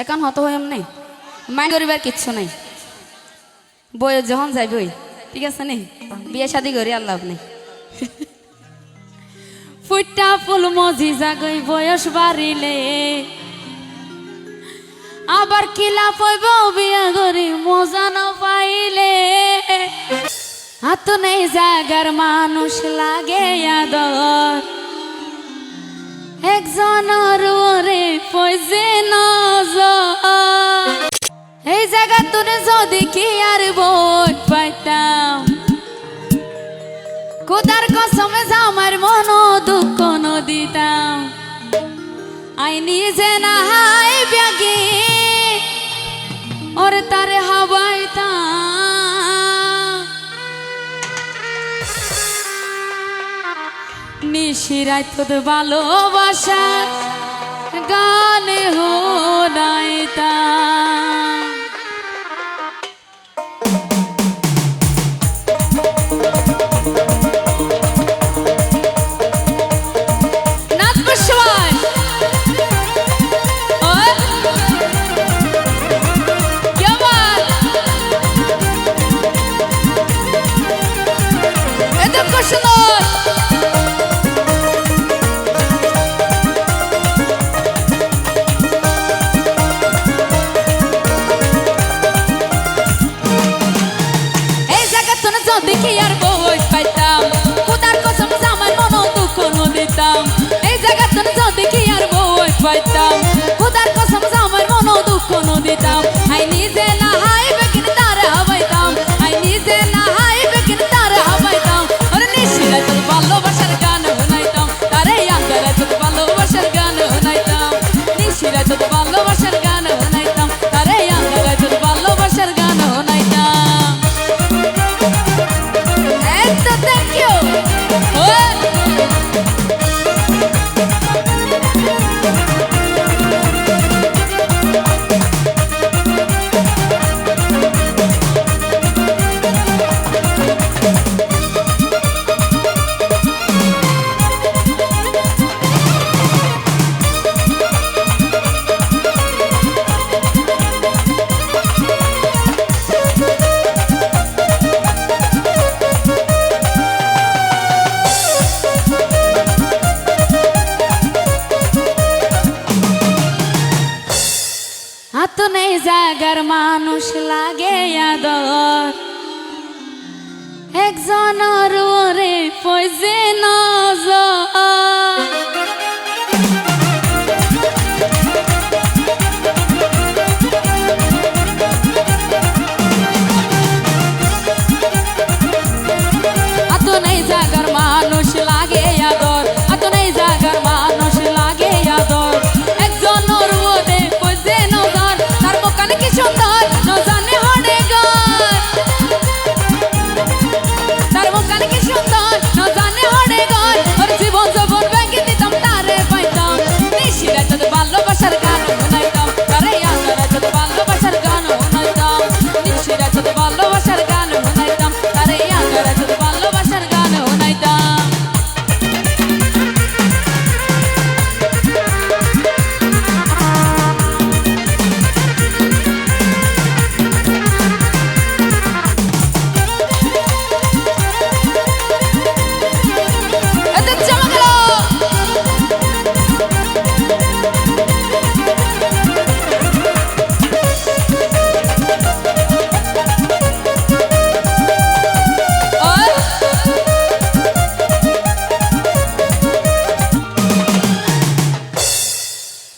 এখন হত হইম নাই মাইন্ড করিবার কিচ্ছু নাই। বয়স যখন যাইবই ঠিক আছে নি, বিয়ে শাদি করি আর লাভ নেই। ফুটা ফুল মজি জাগই বয়স বাড়িলে আবার কিলা পইব বিয়া করি মজা না পাইলে। হাত নেই জাগার মানুষ লাগে আদর, একজনের ওরে পয়সে নজর। এই জায়গা তুনে যদি কি আর বই পাইতাম, খোদার কসমে আমার মন দুঃখ ন দিতাম। আই নিজে না হাই ব্যাগে ওর তারে হাবাইতাম। নিশিরাই তোর ভালোবাসা গানে হোনাইতাম। দেখি আর বই পাইতাম, খোদার কসম আমার মন দুঃখ ন দিতাম। এই জায়গা তোর দেখি আর বই পাইতাম, খোদার কসম আমার মন দুঃখ ন দিতাম। আই নিজে না হাইবে কিন তার হাবাইতাম, আই নিজে না হাইবে কিন তার হাবাইতাম। ওর নিশিরায় তোর ভালোবাসার গান শোনাইতাম, তারে আঙ্গারায় তোর ভালোবাসার গান শোনাইতাম। নিশিরায় তোর ভালোবাসার গান শোনাইতাম, তারে আঙ্গারায় তোর ভালোবাসার গান শোনাইতাম। Thank you. হাত নেই জাগার মানুষ লাগে আদর, একজনের ওরে পয়সে নজর। হাত নেই জাগার মানুষ লাগে আদর, হাত নেই জাগার মানুষ লাগে আদর, একজনের ওরে পয়সে নজর। তার মুখানে কি সুন্দর ন জানে হনে গর, তার মুখানে কি সুন্দর ন জানে হনে গর। ওর জীবন যৌবন ব্যাংকে দিতাম তারে পাইতাম। নিশিরায় তোর ভালোবাসার গান শোনাইতাম, তারে আঙ্গারায় তোর ভালোবাসার গান শোনাইতাম। নিশিরায় তোর ভালোবাসার গান শোনাইতাম, তারে আঙ্গারায় তোর ভালোবাসার গান শোনাইতাম।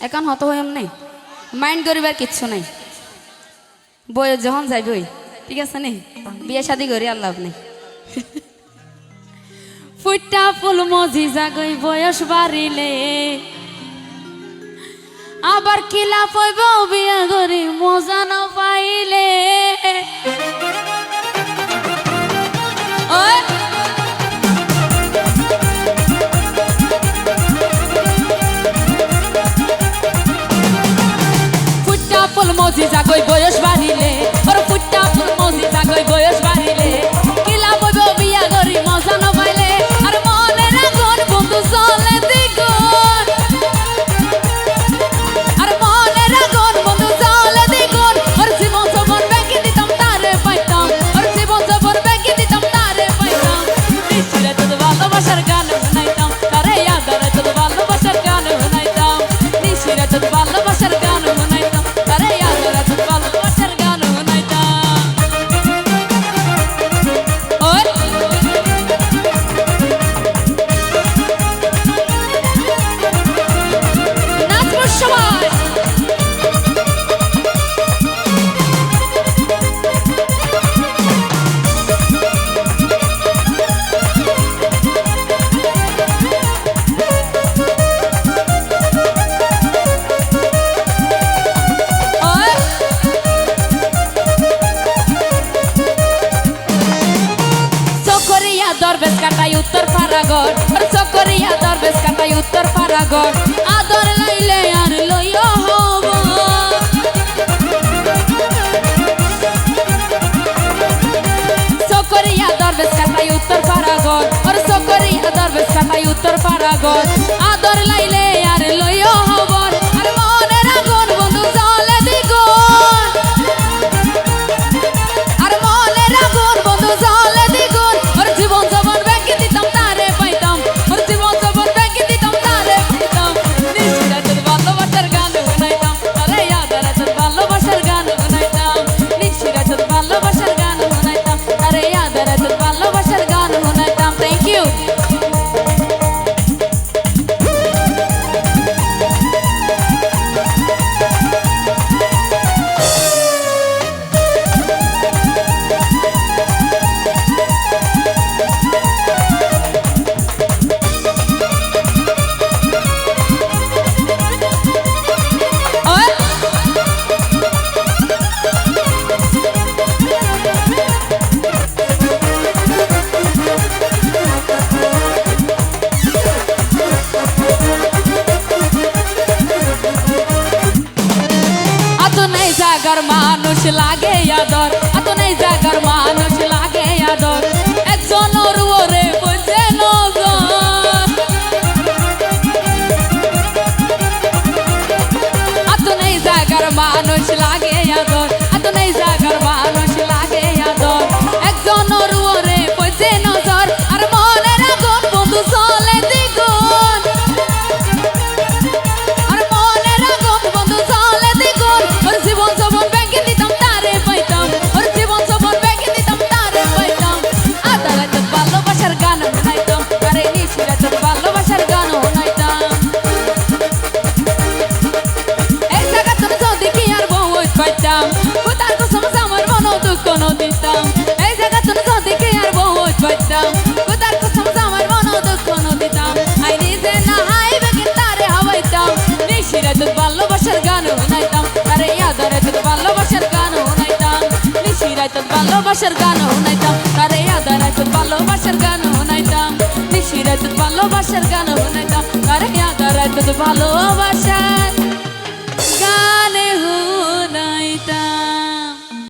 এখন হত হইম নাই মাইন্ড করিবার কিচ্ছু নাই। বয়স যখন যাইবই ঠিক আছে নি, বিয়ে শাদি করি আর লাভ নেই। ফুটা ফুল মজি জাগই বয়স বাড়িলে আবার কিলা পইব বিয়া করি মজা না পাইলে। ফুল মজি জাগই বয়স বাড়িলে, ওর ফুটা ফুল মজি জাগই বয়স বাড়িলে কিলা বইব বিয়া করি মজা না পাইলে। আর মনের আগুন বন্ধু চলে দ্বিগুণ, আর মনের আগুন বন্ধু কাটাই উত্তর পাড়াগড় আদর লাইলে আর লইয়া হব সকরিয়া দরবেশ কাটাই উত্তর পাড়াগড় ওর সকরিয়া দরবেশ কাটাই উত্তর পাড়াগড় আদর লাইলে আর লইয়া হব আর মনের আগুন বন্ধু জ্বলে দ্বিগুণ আর মনের আগুন বন্ধু জ্বলে দ্বিগুণ ওর জীবন যখন ব্যাংকে দিতাম তারে পাইতাম ওর জীবন যখন ব্যাংকে দিতাম তারে পাইতাম নিশিরাতের ভালোবাসার গান শুনাইতাম আরে আদারে তোর ভালোবাসার গান শুনাইতাম নিশিরাতের ভালোবাসার গান শুনাইতাম আরে আদারে তোর ভালোবাসার গান শুনাইতাম থ্যাংক ইউ জাগার মানুষ লাগে আদর এত নেই জাগার মানুষ লাগে আদর একজন ওরে বুঝে নজর এত নেই জাগার মানুষ লাগে আদর এত নেই জাগার মানুষ লাগে আদর একজন ওরে বুঝে নজর আর মনের আগুন বন্ধু চলে দ্বিগুণ আর মনের আগুন বন্ধু চলে দ্বিগুণ ওর জীবন যখন ব্যাংকে দিতাম তারে পাইতাম ওর জীবন যখন ব্যাংকে দিতাম তারে পাইতাম আদালত ভালোবাসার গান শুনাইতাম আরে নিশিরাত ভালোবাসার গান শুনাইতাম এই জায়গা তোর যদি কি আর বউত পাইতাম কোথার কসম আমার মন দুঃখ দিতাম এই জায়গা তোর যদি কি আর বউত পাইতাম কোথার কসম আমার মন দুঃখ দিতাম আই নিজে না হাই ব্যাংকে তারে হাওয়াইতাম নিশিরাত ভালোবাসার গান শুনাইতাম আরে আদারে তোর ভালোবাসার গান শুনাইতাম নিশিরাত ভালোবাসার গান শুনাইতাম আরে আদারে তোর ভালোবাসার গান শুনাইতাম নিশিরাত ভালোবাসার গান শুনাইতাম আরে আদারে তোর ভালোবাসার